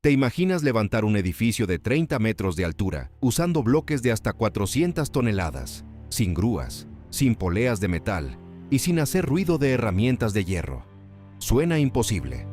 ¿Te imaginas levantar un edificio de 30 metros de altura usando bloques de hasta 400 toneladas, sin grúas, sin poleas de metal y sin hacer ruido de herramientas de hierro? Suena imposible,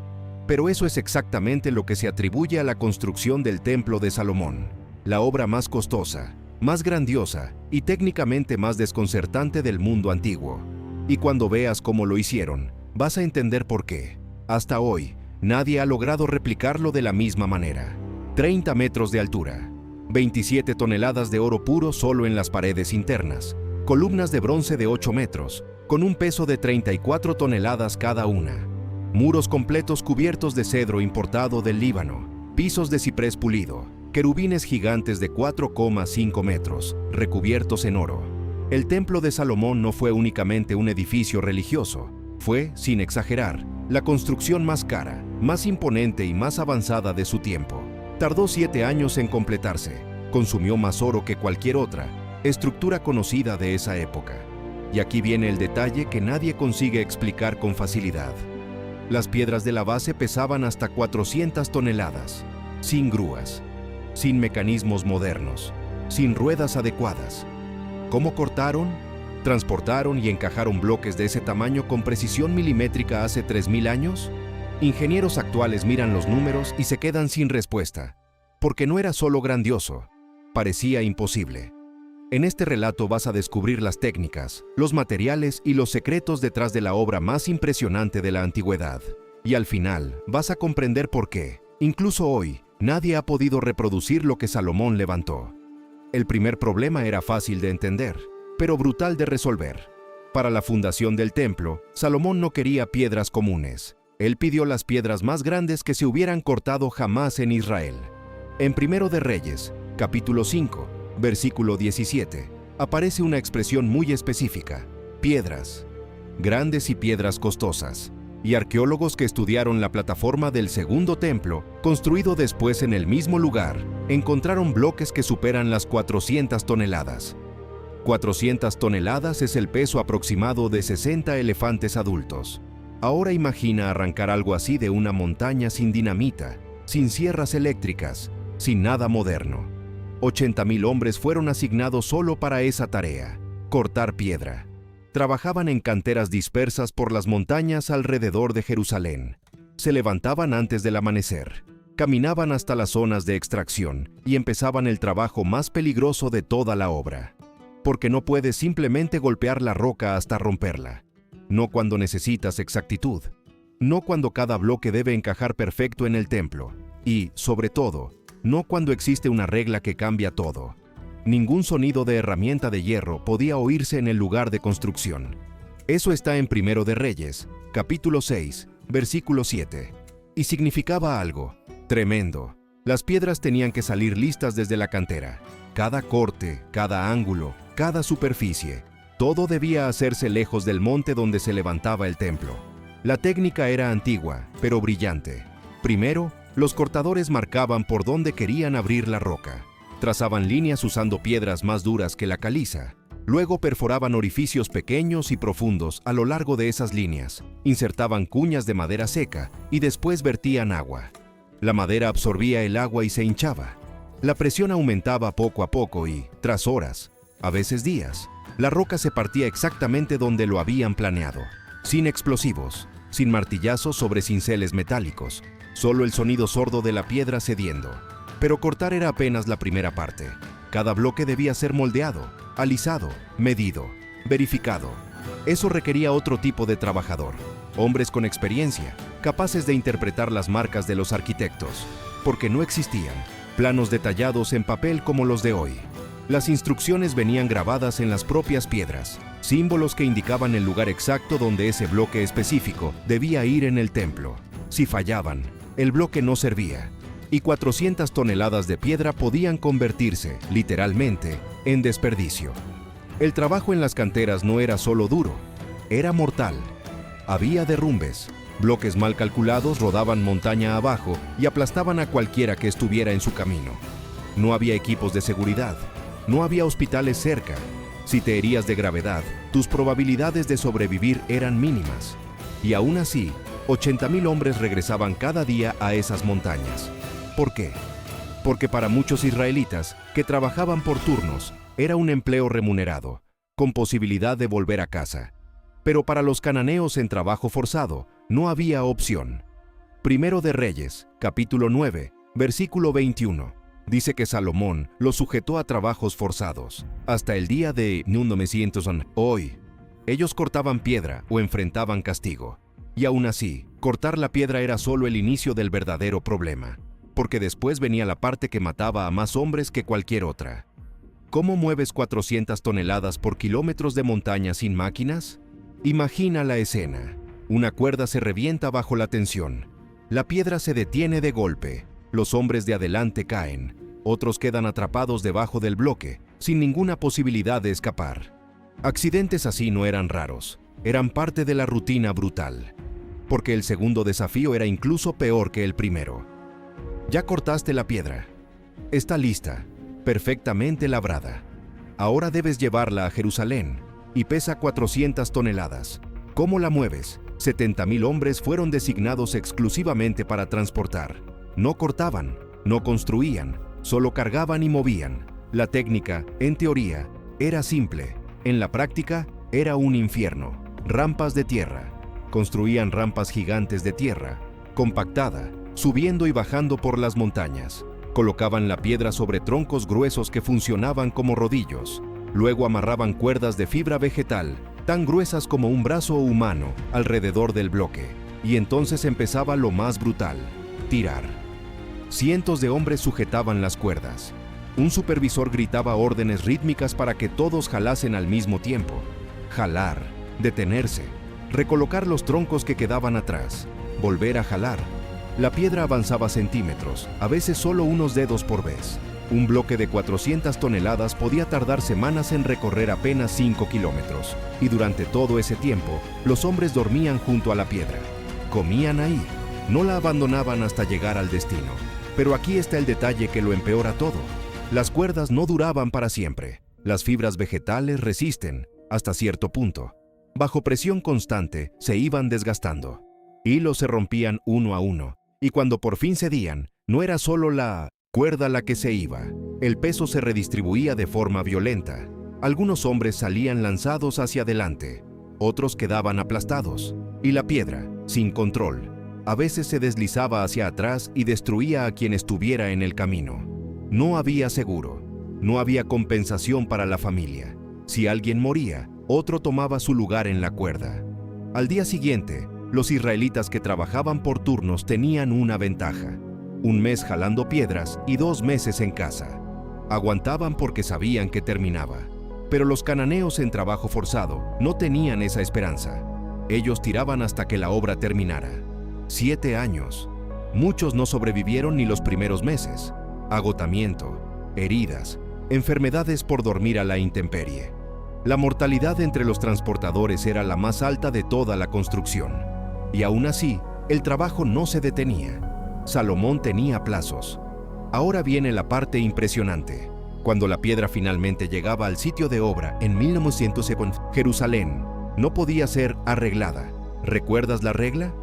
pero eso es exactamente lo que se atribuye a la construcción del Templo de Salomón, la obra más costosa, más grandiosa y técnicamente más desconcertante del mundo antiguo. Y cuando veas cómo lo hicieron, vas a entender por qué. Hasta hoy, nadie ha logrado replicarlo de la misma manera. 30 metros de altura, 27 toneladas de oro puro solo en las paredes internas, columnas de bronce de 8 metros, con un peso de 34 toneladas cada una, muros completos cubiertos de cedro importado del Líbano, pisos de ciprés pulido, querubines gigantes de 4,5 metros, recubiertos en oro. El Templo de Salomón no fue únicamente un edificio religioso, fue, sin exagerar, la construcción más cara, más imponente y más avanzada de su tiempo. Tardó 7 años en completarse, consumió más oro que cualquier otra estructura conocida de esa época. Y aquí viene el detalle que nadie consigue explicar con facilidad. Las piedras de la base pesaban hasta 400 toneladas, sin grúas, sin mecanismos modernos, sin ruedas adecuadas. ¿Cómo cortaron, transportaron y encajaron bloques de ese tamaño con precisión milimétrica hace 3000 años? Ingenieros actuales miran los números y se quedan sin respuesta, porque no era solo grandioso, parecía imposible. En este relato vas a descubrir las técnicas, los materiales y los secretos detrás de la obra más impresionante de la antigüedad. Y al final, vas a comprender por qué, incluso hoy, nadie ha podido reproducir lo que Salomón levantó. El primer problema era fácil de entender, pero brutal de resolver. Para la fundación del templo, Salomón no quería piedras comunes. Él pidió las piedras más grandes que se hubieran cortado jamás en Israel. En Primero de Reyes, capítulo 5, versículo 17, aparece una expresión muy específica: piedras grandes y piedras costosas. Y arqueólogos que estudiaron la plataforma del segundo templo, construido después en el mismo lugar, encontraron bloques que superan las 400 toneladas. 400 toneladas es el peso aproximado de 60 elefantes adultos. Ahora imagina arrancar algo así de una montaña sin dinamita, sin sierras eléctricas, sin nada moderno. 80,000 hombres fueron asignados solo para esa tarea: cortar piedra. Trabajaban en canteras dispersas por las montañas alrededor de Jerusalén. Se levantaban antes del amanecer, caminaban hasta las zonas de extracción y empezaban el trabajo más peligroso de toda la obra. Porque no puedes simplemente golpear la roca hasta romperla. No cuando necesitas exactitud. No cuando cada bloque debe encajar perfecto en el templo. Y, sobre todo, no cuando existe una regla que cambia todo. Ningún sonido de herramienta de hierro podía oírse en el lugar de construcción. Eso está en Primero de Reyes, capítulo 6, versículo 7. Y significaba algo tremendo. Las piedras tenían que salir listas desde la cantera. Cada corte, cada ángulo, cada superficie, todo debía hacerse lejos del monte donde se levantaba el templo. La técnica era antigua, pero brillante. Primero, los cortadores marcaban por dónde querían abrir la roca. Trazaban líneas usando piedras más duras que la caliza. Luego perforaban orificios pequeños y profundos a lo largo de esas líneas, insertaban cuñas de madera seca y después vertían agua. La madera absorbía el agua y se hinchaba. La presión aumentaba poco a poco y, tras horas, a veces días, la roca se partía exactamente donde lo habían planeado, sin explosivos, sin martillazos sobre cinceles metálicos, solo el sonido sordo de la piedra cediendo. Pero cortar era apenas la primera parte. Cada bloque debía ser moldeado, alisado, medido, verificado. Eso requería otro tipo de trabajador, hombres con experiencia, capaces de interpretar las marcas de los arquitectos, porque no existían planos detallados en papel como los de hoy. Las instrucciones venían grabadas en las propias piedras, símbolos que indicaban el lugar exacto donde ese bloque específico debía ir en el templo. Si fallaban, el bloque no servía. Y 400 toneladas de piedra podían convertirse, literalmente, en desperdicio. El trabajo en las canteras no era solo duro, era mortal. Había derrumbes, bloques mal calculados rodaban montaña abajo y aplastaban a cualquiera que estuviera en su camino. No había equipos de seguridad, no había hospitales cerca. Si te herías de gravedad, tus probabilidades de sobrevivir eran mínimas. Y aún así, 80,000 hombres regresaban cada día a esas montañas. ¿Por qué? Porque para muchos israelitas que trabajaban por turnos, era un empleo remunerado, con posibilidad de volver a casa. Pero para los cananeos en trabajo forzado, no había opción. Primero de Reyes, capítulo 9, versículo 21. Dice que Salomón los sujetó a trabajos forzados, hasta el día de hoy. Ellos cortaban piedra o enfrentaban castigo. Y aún así, cortar la piedra era solo el inicio del verdadero problema, porque después venía la parte que mataba a más hombres que cualquier otra. ¿Cómo mueves 400 toneladas por kilómetros de montaña sin máquinas? Imagina la escena. Una cuerda se revienta bajo la tensión. La piedra se detiene de golpe. Los hombres de adelante caen. Otros quedan atrapados debajo del bloque, sin ninguna posibilidad de escapar. Accidentes así no eran raros. Eran parte de la rutina brutal. Porque el segundo desafío era incluso peor que el primero. Ya cortaste la piedra. Está lista, perfectamente labrada. Ahora debes llevarla a Jerusalén, y pesa 400 toneladas. ¿Cómo la mueves? 70,000 hombres fueron designados exclusivamente para transportar. No cortaban, no construían, solo cargaban y movían. La técnica, en teoría, era simple. En la práctica, era un infierno. Rampas de tierra. Construían rampas gigantes de tierra, compactada, subiendo y bajando por las montañas. Colocaban la piedra sobre troncos gruesos que funcionaban como rodillos. Luego amarraban cuerdas de fibra vegetal, tan gruesas como un brazo humano, alrededor del bloque. Y entonces empezaba lo más brutal: tirar. Cientos de hombres sujetaban las cuerdas. Un supervisor gritaba órdenes rítmicas para que todos jalasen al mismo tiempo. Jalar, detenerse, recolocar los troncos que quedaban atrás, volver a jalar. La piedra avanzaba centímetros, a veces solo unos dedos por vez. Un bloque de 400 toneladas podía tardar semanas en recorrer apenas 5 kilómetros. Y durante todo ese tiempo, los hombres dormían junto a la piedra. Comían ahí. No la abandonaban hasta llegar al destino. Pero aquí está el detalle que lo empeora todo. Las cuerdas no duraban para siempre. Las fibras vegetales resisten, hasta cierto punto. Bajo presión constante, se iban desgastando. Hilos se rompían uno a uno. Y cuando por fin cedían, no era solo la cuerda la que se iba. El peso se redistribuía de forma violenta. Algunos hombres salían lanzados hacia adelante. Otros quedaban aplastados. Y la piedra, sin control, a veces se deslizaba hacia atrás y destruía a quien estuviera en el camino. No había seguro. No había compensación para la familia. Si alguien moría, otro tomaba su lugar en la cuerda. Al día siguiente, los israelitas que trabajaban por turnos tenían una ventaja: 1 mes jalando piedras y 2 meses en casa. Aguantaban porque sabían que terminaba. Pero los cananeos en trabajo forzado no tenían esa esperanza. Ellos tiraban hasta que la obra terminara. 7 años. Muchos no sobrevivieron ni los primeros meses. Agotamiento, heridas, enfermedades por dormir a la intemperie. La mortalidad entre los transportadores era la más alta de toda la construcción. Y aún así, el trabajo no se detenía. Salomón tenía plazos. Ahora viene la parte impresionante. Cuando la piedra finalmente llegaba al sitio de obra en 1907, Jerusalén, no podía ser arreglada. ¿Recuerdas la regla?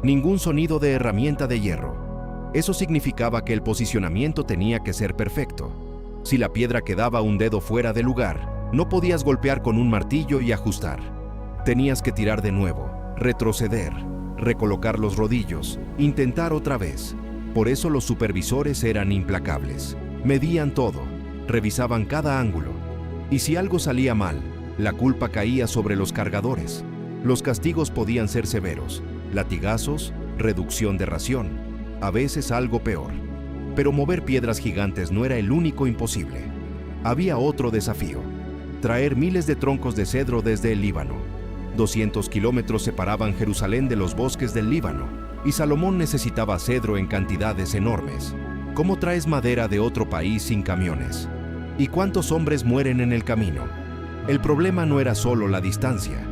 Ningún sonido de herramienta de hierro. Eso significaba que el posicionamiento tenía que ser perfecto. Si la piedra quedaba un dedo fuera de lugar, no podías golpear con un martillo y ajustar. Tenías que tirar de nuevo, retroceder, recolocar los rodillos, intentar otra vez. Por eso los supervisores eran implacables. Medían todo, revisaban cada ángulo. Y si algo salía mal, la culpa caía sobre los cargadores. Los castigos podían ser severos: latigazos, reducción de ración, a veces algo peor. Pero mover piedras gigantes no era el único imposible. Había otro desafío: traer miles de troncos de cedro desde el Líbano. 200 kilómetros separaban Jerusalén de los bosques del Líbano, y Salomón necesitaba cedro en cantidades enormes. ¿Cómo traes madera de otro país sin camiones? ¿Y cuántos hombres mueren en el camino? El problema no era solo la distancia,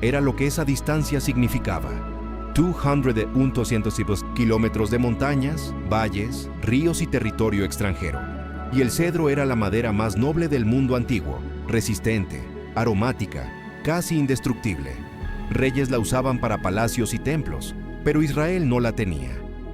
era lo que esa distancia significaba. 200 kilómetros de montañas, valles, ríos y territorio extranjero. Y el cedro era la madera más noble del mundo antiguo, resistente, aromática, casi indestructible. Reyes la usaban para palacios y templos, pero Israel no la tenía.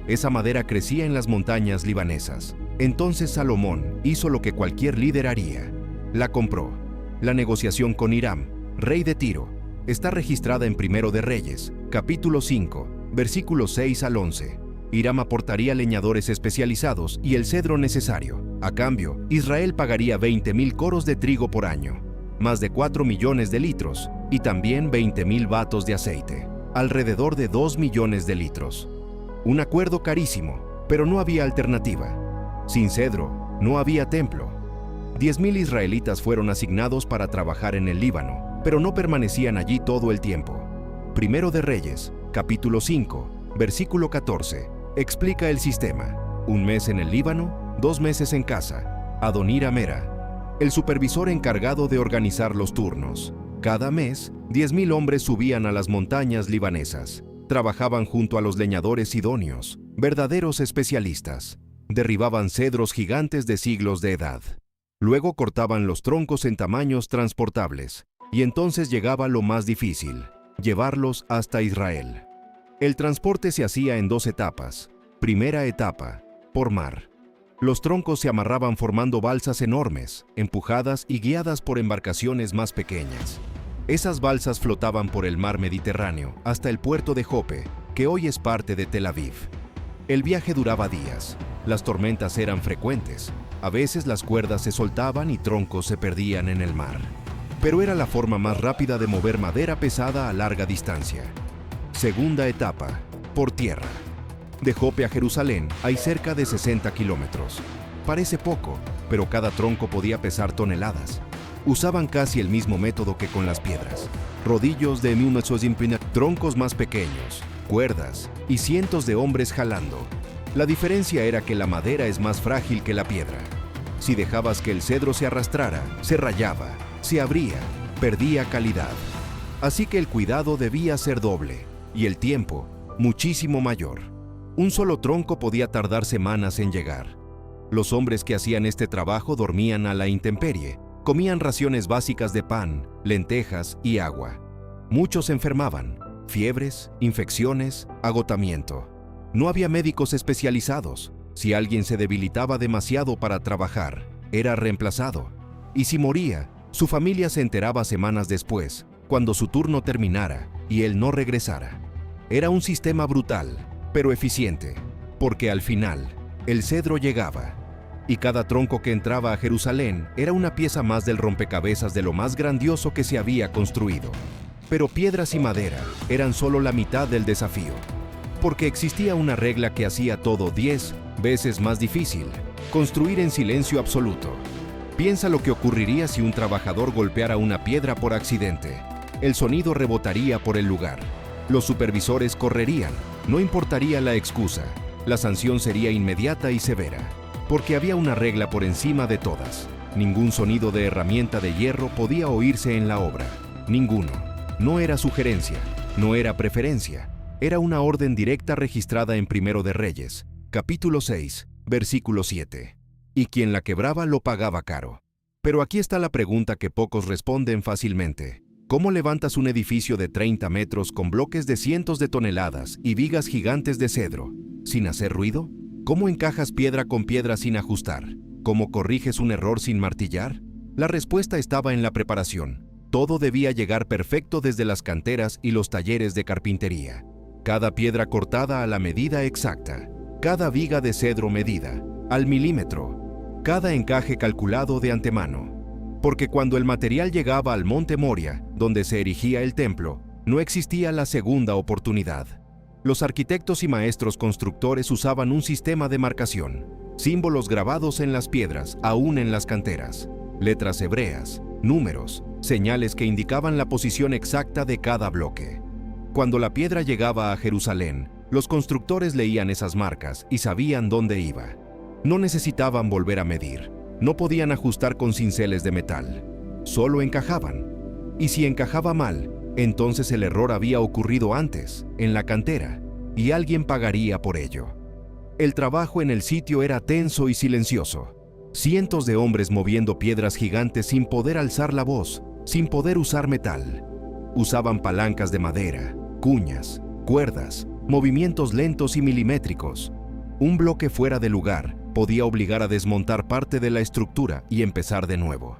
Esa madera crecía en las montañas libanesas. Entonces Salomón hizo lo que cualquier líder haría. La compró. La negociación con Hiram, rey de Tiro, está registrada en Primero de Reyes, capítulo 5, versículos 6 al 11. Hiram aportaría leñadores especializados y el cedro necesario. A cambio, Israel pagaría 20,000 coros de trigo por año, más de 4 millones de litros, y también 20,000 batos de aceite, alrededor de 2 millones de litros. Un acuerdo carísimo, pero no había alternativa. Sin cedro, no había templo. 10,000 israelitas fueron asignados para trabajar en el Líbano, pero no permanecían allí todo el tiempo. Primero de Reyes, capítulo 5, versículo 14, explica el sistema. 1 mes en el Líbano, 2 meses en casa. Adoniram era el supervisor encargado de organizar los turnos. Cada mes, 10,000 hombres subían a las montañas libanesas. Trabajaban junto a los leñadores idóneos, verdaderos especialistas. Derribaban cedros gigantes de siglos de edad. Luego cortaban los troncos en tamaños transportables. Y entonces llegaba lo más difícil: llevarlos hasta Israel. El transporte se hacía en 2 etapas. Primera etapa, por mar. Los troncos se amarraban formando balsas enormes, empujadas y guiadas por embarcaciones más pequeñas. Esas balsas flotaban por el mar Mediterráneo hasta el puerto de Jope, que hoy es parte de Tel Aviv. El viaje duraba días. Las tormentas eran frecuentes. A veces las cuerdas se soltaban y troncos se perdían en el mar. Pero era la forma más rápida de mover madera pesada a larga distancia. Segunda etapa, por tierra. De Jope a Jerusalén hay cerca de 60 kilómetros. Parece poco, pero cada tronco podía pesar toneladas. Usaban casi el mismo método que con las piedras. Rodillos de troncos más pequeños, cuerdas y cientos de hombres jalando. La diferencia era que la madera es más frágil que la piedra. Si dejabas que el cedro se arrastrara, se rayaba, se abría, perdía calidad. Así que el cuidado debía ser doble, y el tiempo muchísimo mayor. Un solo tronco podía tardar semanas en llegar. Los hombres que hacían este trabajo dormían a la intemperie, comían raciones básicas de pan, lentejas y agua. Muchos enfermaban, fiebres, infecciones, agotamiento. No había médicos especializados. Si alguien se debilitaba demasiado para trabajar, era reemplazado. Y si moría, su familia se enteraba semanas después, cuando su turno terminara y él no regresara. Era un sistema brutal, pero eficiente, porque al final, el cedro llegaba. Y cada tronco que entraba a Jerusalén era una pieza más del rompecabezas de lo más grandioso que se había construido. Pero piedras y madera eran solo la mitad del desafío, porque existía una regla que hacía todo 10 veces más difícil: construir en silencio absoluto. Piensa lo que ocurriría si un trabajador golpeara una piedra por accidente. El sonido rebotaría por el lugar. Los supervisores correrían, no importaría la excusa. La sanción sería inmediata y severa. Porque había una regla por encima de todas. Ningún sonido de herramienta de hierro podía oírse en la obra. Ninguno. No era sugerencia, no era preferencia. Era una orden directa registrada en Primero de Reyes, capítulo 6, versículo 7. Y quien la quebraba lo pagaba caro. Pero aquí está la pregunta que pocos responden fácilmente. ¿Cómo levantas un edificio de 30 metros con bloques de cientos de toneladas y vigas gigantes de cedro, sin hacer ruido? ¿Cómo encajas piedra con piedra sin ajustar? ¿Cómo corriges un error sin martillar? La respuesta estaba en la preparación. Todo debía llegar perfecto desde las canteras y los talleres de carpintería. Cada piedra cortada a la medida exacta, cada viga de cedro medida, al milímetro, cada encaje calculado de antemano. Porque cuando el material llegaba al monte Moria, donde se erigía el templo, no existía la segunda oportunidad. Los arquitectos y maestros constructores usaban un sistema de marcación, símbolos grabados en las piedras, aún en las canteras, letras hebreas, números, señales que indicaban la posición exacta de cada bloque. Cuando la piedra llegaba a Jerusalén, los constructores leían esas marcas y sabían dónde iba. No necesitaban volver a medir, no podían ajustar con cinceles de metal, solo encajaban. Y si encajaba mal, entonces el error había ocurrido antes, en la cantera, y alguien pagaría por ello. El trabajo en el sitio era tenso y silencioso. Cientos de hombres moviendo piedras gigantes sin poder alzar la voz, sin poder usar metal. Usaban palancas de madera, cuñas, cuerdas, movimientos lentos y milimétricos, Un bloque fuera de lugar podía obligar a desmontar parte de la estructura y empezar de nuevo.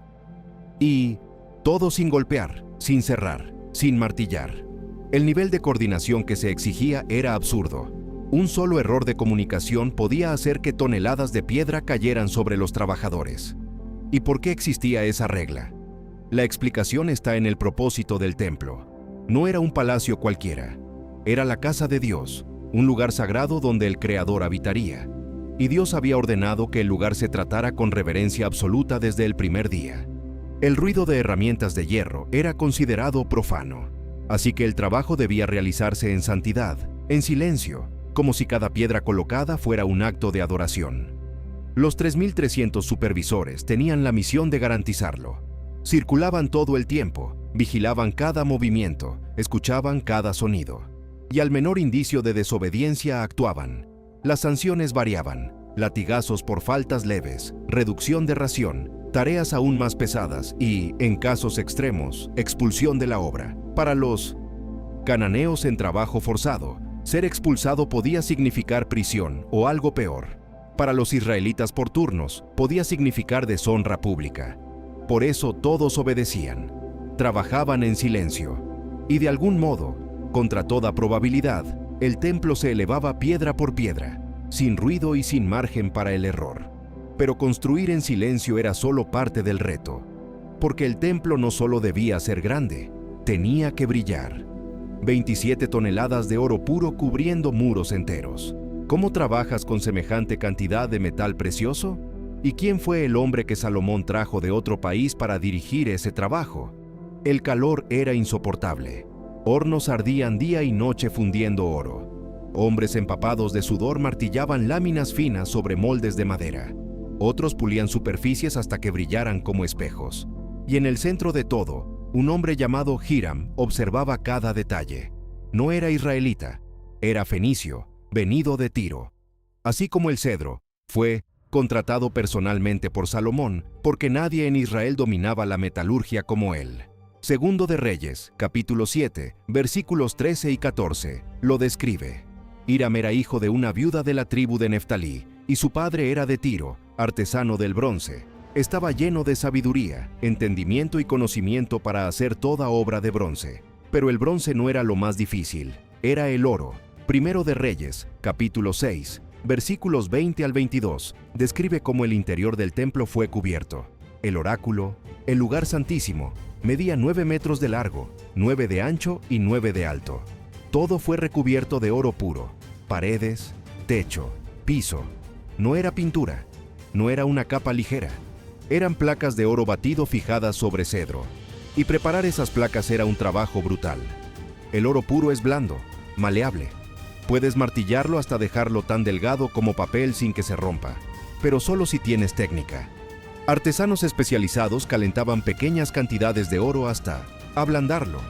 Y todo sin golpear, sin cerrar, sin martillar. El nivel de coordinación que se exigía era absurdo. Un solo error de comunicación podía hacer que toneladas de piedra cayeran sobre los trabajadores. ¿Y por qué existía esa regla? La explicación está en el propósito del templo. No era un palacio cualquiera. Era la casa de Dios, un lugar sagrado donde el Creador habitaría. Y Dios había ordenado que el lugar se tratara con reverencia absoluta desde el primer día. El ruido de herramientas de hierro era considerado profano, así que el trabajo debía realizarse en santidad, en silencio, como si cada piedra colocada fuera un acto de adoración. Los 3.300 supervisores tenían la misión de garantizarlo. Circulaban todo el tiempo, vigilaban cada movimiento, escuchaban cada sonido. Y al menor indicio de desobediencia actuaban. Las sanciones variaban: latigazos por faltas leves, reducción de ración, tareas aún más pesadas y, en casos extremos, expulsión de la obra. Para los cananeos en trabajo forzado, ser expulsado podía significar prisión o algo peor. Para los israelitas por turnos, podía significar deshonra pública. Por eso todos obedecían. Trabajaban en silencio. Y de algún modo, contra toda probabilidad, el templo se elevaba piedra por piedra, sin ruido y sin margen para el error. Pero construir en silencio era solo parte del reto, porque el templo no solo debía ser grande, tenía que brillar. 27 toneladas de oro puro cubriendo muros enteros. ¿Cómo trabajas con semejante cantidad de metal precioso? ¿Y quién fue el hombre que Salomón trajo de otro país para dirigir ese trabajo? El calor era insoportable. Hornos ardían día y noche fundiendo oro. Hombres empapados de sudor martillaban láminas finas sobre moldes de madera. Otros pulían superficies hasta que brillaran como espejos. Y en el centro de todo, un hombre llamado Hiram observaba cada detalle. No era israelita, era fenicio, venido de Tiro. Así como el cedro, fue contratado personalmente por Salomón, porque nadie en Israel dominaba la metalurgia como él. Segundo de Reyes, capítulo 7, versículos 13 y 14, lo describe. Hiram era hijo de una viuda de la tribu de Neftalí, y su padre era de Tiro, artesano del bronce. Estaba lleno de sabiduría, entendimiento y conocimiento para hacer toda obra de bronce. Pero el bronce no era lo más difícil, era el oro. Primero de Reyes, capítulo 6, versículos 20 al 22, describe cómo el interior del templo fue cubierto. El oráculo, el lugar santísimo, medía 9 metros de largo, 9 de ancho y 9 de alto. Todo fue recubierto de oro puro, paredes, techo, piso. No era pintura, no era una capa ligera. Eran placas de oro batido fijadas sobre cedro. Y preparar esas placas era un trabajo brutal. El oro puro es blando, maleable. Puedes martillarlo hasta dejarlo tan delgado como papel sin que se rompa, pero solo si tienes técnica. Artesanos especializados calentaban pequeñas cantidades de oro hasta ablandarlo.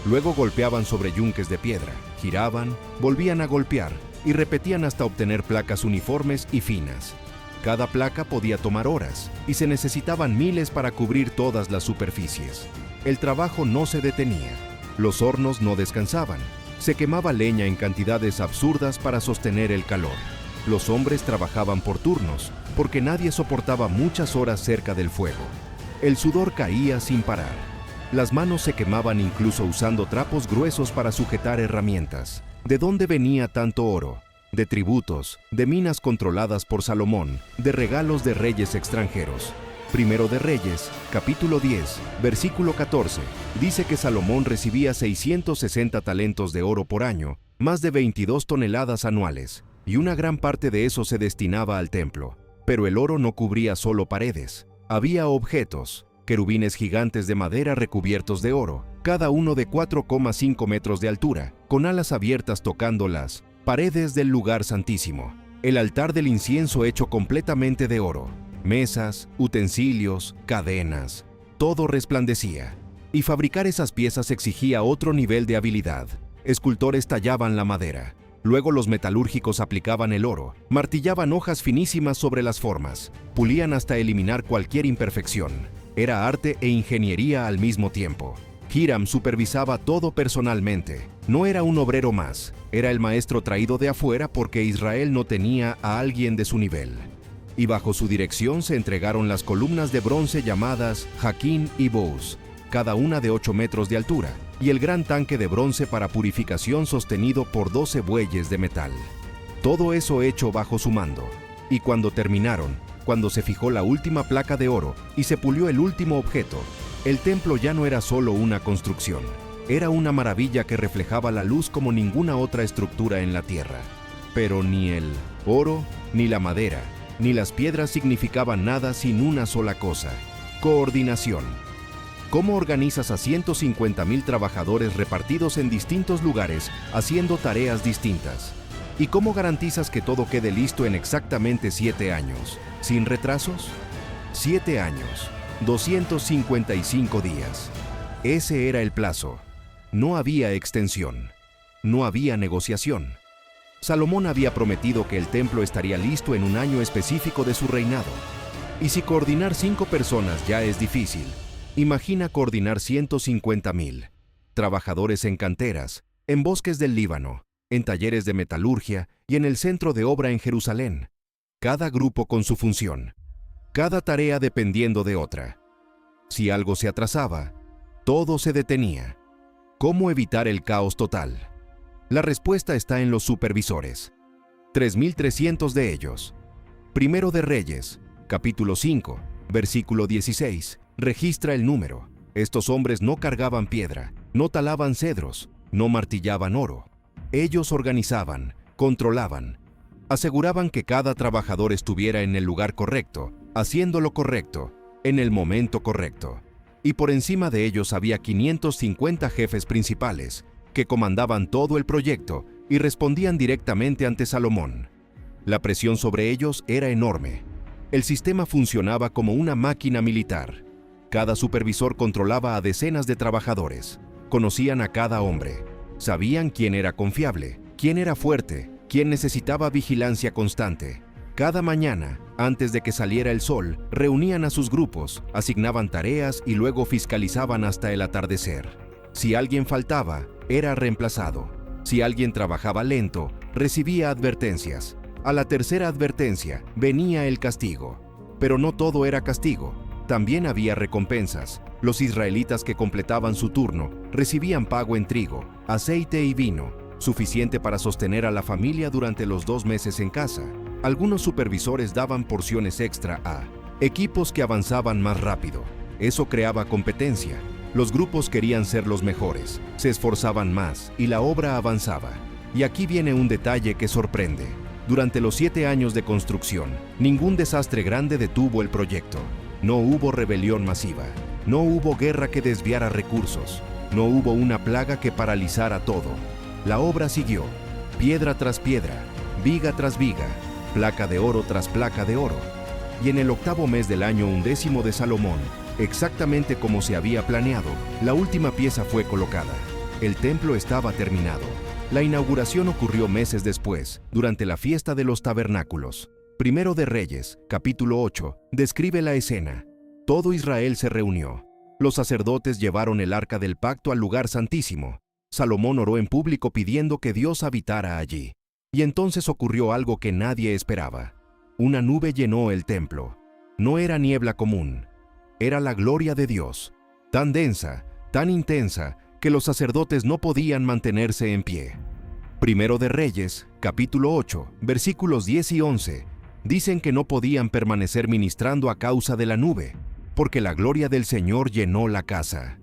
Luego golpeaban sobre yunques de piedra, giraban, volvían a golpear y repetían hasta obtener placas uniformes y finas. Cada placa podía tomar horas y se necesitaban miles para cubrir todas las superficies. El trabajo no se detenía. Los hornos no descansaban. Se quemaba leña en cantidades absurdas para sostener el calor. Los hombres trabajaban por turnos, porque nadie soportaba muchas horas cerca del fuego. El sudor caía sin parar. Las manos se quemaban incluso usando trapos gruesos para sujetar herramientas. ¿De dónde venía tanto oro? De tributos, de minas controladas por Salomón, de regalos de reyes extranjeros. Primero de Reyes, capítulo 10, versículo 14, dice que Salomón recibía 660 talentos de oro por año, más de 22 toneladas anuales, y una gran parte de eso se destinaba al templo. Pero el oro no cubría solo paredes. Había objetos, querubines gigantes de madera recubiertos de oro, cada uno de 4,5 metros de altura, con alas abiertas tocando las paredes del lugar santísimo. El altar del incienso hecho completamente de oro. Mesas, utensilios, cadenas, todo resplandecía. Y fabricar esas piezas exigía otro nivel de habilidad. Escultores tallaban la madera. Luego los metalúrgicos aplicaban el oro, martillaban hojas finísimas sobre las formas, pulían hasta eliminar cualquier imperfección. Era arte e ingeniería al mismo tiempo. Hiram supervisaba todo personalmente. No era un obrero más, era el maestro traído de afuera porque Israel no tenía a alguien de su nivel. Y bajo su dirección se entregaron las columnas de bronce llamadas Jaquín y Buz, cada una de 8 metros de altura, y el gran tanque de bronce para purificación sostenido por 12 bueyes de metal. Todo eso hecho bajo su mando. Y cuando terminaron, cuando se fijó la última placa de oro y se pulió el último objeto, el templo ya no era solo una construcción, era una maravilla que reflejaba la luz como ninguna otra estructura en la tierra. Pero ni el oro, ni la madera, ni las piedras significaban nada sin una sola cosa: coordinación. ¿Cómo organizas a 150,000 trabajadores repartidos en distintos lugares haciendo tareas distintas? ¿Y cómo garantizas que todo quede listo en exactamente 7 años, sin retrasos? 7 años, 255 días. Ese era el plazo. No había extensión. No había negociación. Salomón había prometido que el templo estaría listo en un año específico de su reinado. Y si coordinar 5 personas ya es difícil, imagina coordinar 150,000 trabajadores en canteras, en bosques del Líbano, en talleres de metalurgia y en el centro de obra en Jerusalén. Cada grupo con su función, cada tarea dependiendo de otra. Si algo se atrasaba, todo se detenía. ¿Cómo evitar el caos total? La respuesta está en los supervisores. 3,300 de ellos. Primero de Reyes, capítulo 5, versículo 16, registra el número. Estos hombres no cargaban piedra, no talaban cedros, no martillaban oro. Ellos organizaban, controlaban, aseguraban que cada trabajador estuviera en el lugar correcto, haciendo lo correcto, en el momento correcto. Y por encima de ellos había 550 jefes principales, que comandaban todo el proyecto y respondían directamente ante Salomón. La presión sobre ellos era enorme. El sistema funcionaba como una máquina militar. Cada supervisor controlaba a decenas de trabajadores. Conocían a cada hombre. Sabían quién era confiable, quién era fuerte, quién necesitaba vigilancia constante. Cada mañana, antes de que saliera el sol, reunían a sus grupos, asignaban tareas y luego fiscalizaban hasta el atardecer. Si alguien faltaba, era reemplazado. Si alguien trabajaba lento, recibía advertencias. A la tercera advertencia, venía el castigo. Pero no todo era castigo. También había recompensas. Los israelitas que completaban su turno recibían pago en trigo, aceite y vino, suficiente para sostener a la familia durante los 2 meses en casa. Algunos supervisores daban porciones extra a equipos que avanzaban más rápido. Eso creaba competencia. Los grupos querían ser los mejores, se esforzaban más y la obra avanzaba. Y aquí viene un detalle que sorprende. Durante los 7 años de construcción, ningún desastre grande detuvo el proyecto. No hubo rebelión masiva, no hubo guerra que desviara recursos, no hubo una plaga que paralizara todo. La obra siguió, piedra tras piedra, viga tras viga, placa de oro tras placa de oro. Y en el 8º mes del año 11 de Salomón, exactamente como se había planeado, la última pieza fue colocada. El templo estaba terminado. La inauguración ocurrió meses después, durante la fiesta de los tabernáculos. Primero de Reyes, capítulo 8, describe la escena. Todo Israel se reunió. Los sacerdotes llevaron el arca del pacto al lugar santísimo. Salomón oró en público pidiendo que Dios habitara allí. Y entonces ocurrió algo que nadie esperaba. Una nube llenó el templo. No era niebla común. Era la gloria de Dios, tan densa, tan intensa, que los sacerdotes no podían mantenerse en pie. Primero de Reyes, capítulo 8, versículos 10 y 11, dicen que no podían permanecer ministrando a causa de la nube, porque la gloria del Señor llenó la casa.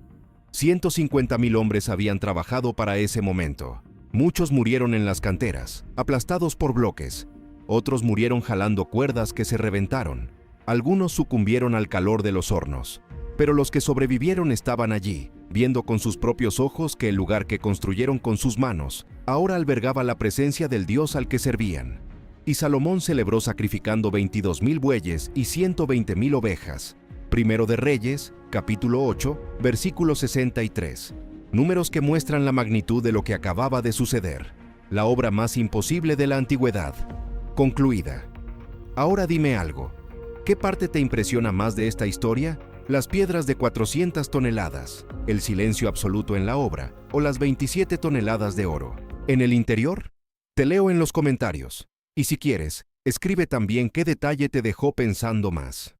150,000 hombres habían trabajado para ese momento. Muchos murieron en las canteras, aplastados por bloques. Otros murieron jalando cuerdas que se reventaron. Algunos sucumbieron al calor de los hornos. Pero los que sobrevivieron estaban allí, viendo con sus propios ojos que el lugar que construyeron con sus manos ahora albergaba la presencia del Dios al que servían. Y Salomón celebró sacrificando 22,000 bueyes y 120,000 ovejas. Primero de Reyes, capítulo 8, versículo 63. Números que muestran la magnitud de lo que acababa de suceder. La obra más imposible de la antigüedad. Concluida. Ahora dime algo. ¿Qué parte te impresiona más de esta historia? las piedras de 400 toneladas, el silencio absoluto en la obra o las 27 toneladas de oro. ¿En el interior? Te leo en los comentarios. Y si quieres, escribe también qué detalle te dejó pensando más.